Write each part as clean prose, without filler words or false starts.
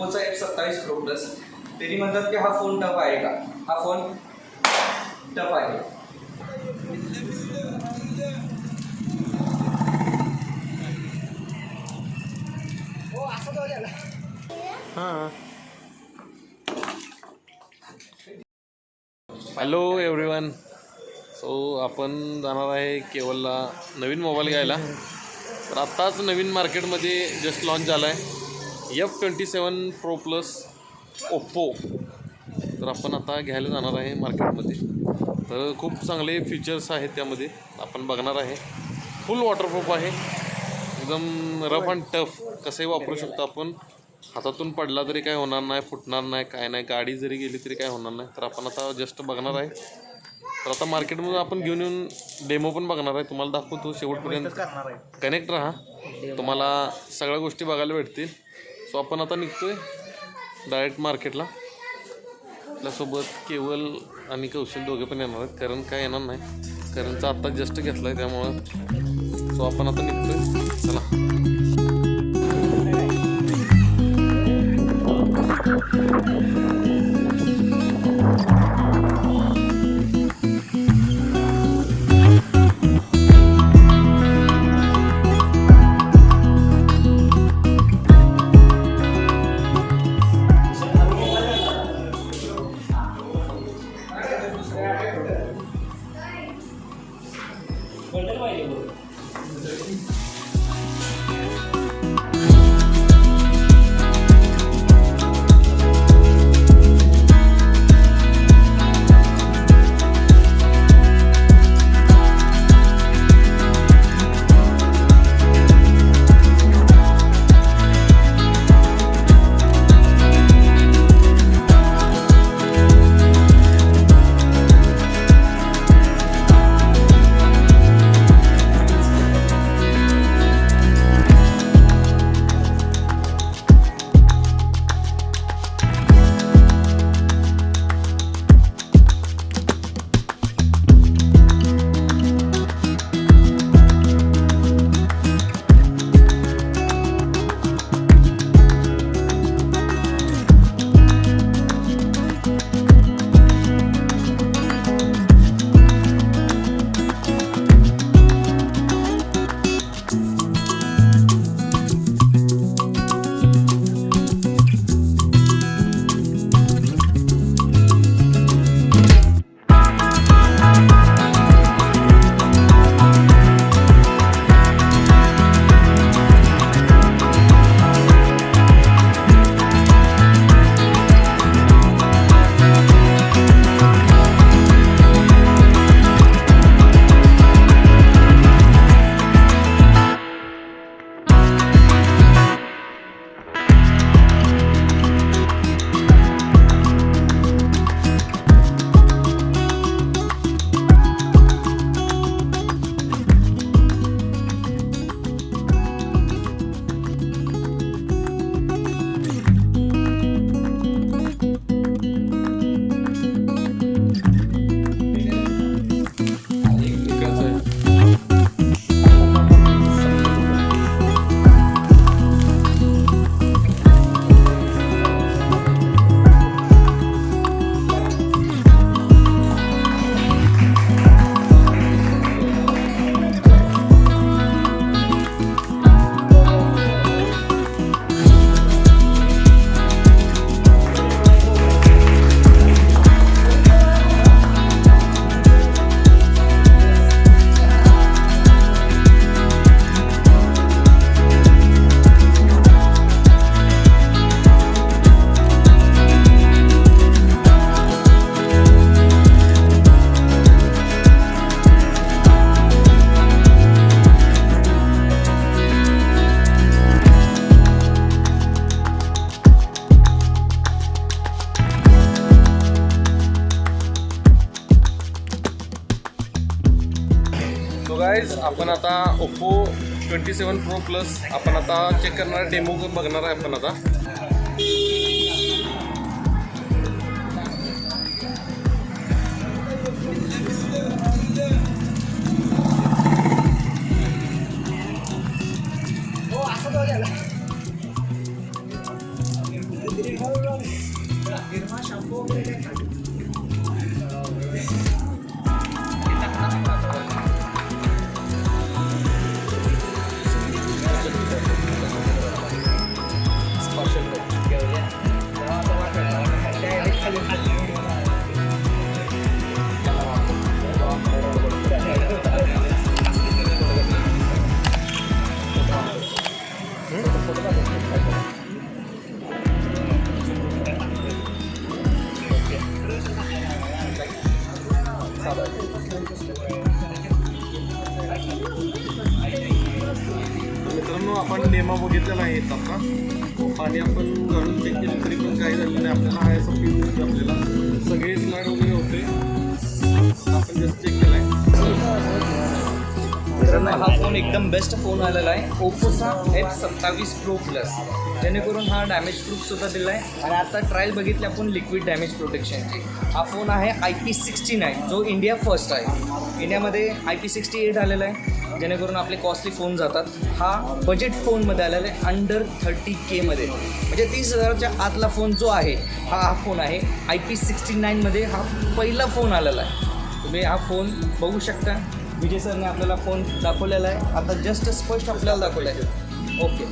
ओप्पोचा F27 Pro Plus. तरी म्हणतात की हा फोन टफ आहे का? हा फोन टफ आहे. Hello everyone. सो आपण जाणार आहे केवलला नवीन मोबाईल घ्यायला. तर आत्ताच नवीन मार्केटमध्ये जस्ट लॉन्च झाला आहे F27 Pro Plus ओप्पो. तर आपण आता घ्यायला जाणार आहे मार्केटमध्ये. तर खूप चांगले फीचर्स आहेत त्यामध्ये, आपण बघणार आहे. फुल वॉटरप्रूफ आहे, एकदम रफ अँड टफ, कसंही वापरू शकतो आपण. हातातून पडला तरी काय होणार नाही, फुटणार नाही, काय नाही. गाडी जरी गेली तरी काय होणार नाही. तर आपण आता जस्ट बघणार आहे. तर आता मार्केटमध्ये आपण घेऊन येऊन डेमो पण बघणार आहे, तुम्हाला दाखवतो. शेवटपर्यंत कनेक्ट राहा, तुम्हाला सगळ्या गोष्टी बघायला भेटतील. सो आपण आता निघतोय डायरेक्ट मार्केटला. आपल्यासोबत केवल आणि कौशल दोघे पण येणार आहेत. करण काय येणार नाही, करणचा आत्ता जस्ट घेतला आहे त्यामुळं. सो आपण आता निघतोय, चला. गाइस आपण आता ओप्पो 27 Pro Plus आपण आता चेक करणार, डेमो बघणार आहे आपण आता. निरमा शॅम्पू वगैरे काय खाली मित्रांनो, आपण डेमो बघितलेला आहे आता आणि आपण घरून चेक केलं तरी पण काही झालं नाही. आपल्याला हा असं फील होते, आपल्याला सगळे स्लाईड वगैरे होते. आपण जस्ट चेक केला आहे. मित्रांनो, हा फोन एकदम बेस्ट फोन आलेला आहे, ओप्पोचा F27 Pro Plus, जेणेकरून हा डॅमेज प्रूफसुद्धा दिला आहे. आणि आता ट्रायल बघितली आपण लिक्विड डॅमेज प्रोटेक्शनची. हा फोन आहे IP69, जो इंडिया फर्स्ट आहे. इंडियामध्ये IP68 आलेला आहे, जेणेकरून आपले कॉस्टली फोन जातात. हा बजेट फोनमध्ये आलेला आहे, अंडर 30K मध्ये, म्हणजे 30,000च्या आतला फोन जो आहे हा फोन आहे. IP69मध्ये हा पहिला फोन आलेला आहे. तुम्ही हा फोन बघू शकता. विजय सरने आपल्याला फोन दाखवलेला आहे, आता जस्ट स्पष्ट आपल्याला दाखवलं आहे. ओके,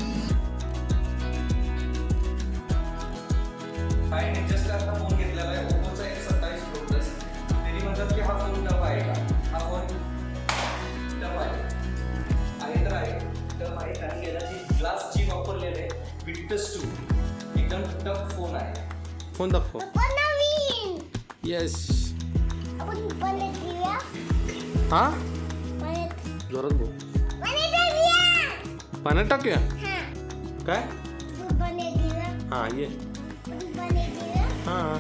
आणि जस्ट आता फोन घेतलेला आहे ओप्पोचा F27 Pro Plus. तरी म्हणतात की हा फोन टफ आहे का? हा फोन टफ आहे तर आहे टफ आहे, कारण याची ग्लास जी वापरलेली आहे विक्टस 2, एकदम टफ फोन आहे. फोन दाखव. येस. हा जोरात बोल. पाण्यात टाकूया काय? हां ये. हां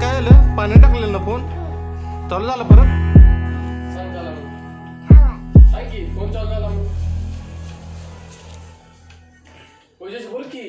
काय झालं? पाण्यात टाकलेलं ना फोन चालू झाला परत. फोन चालू झाला बोल की.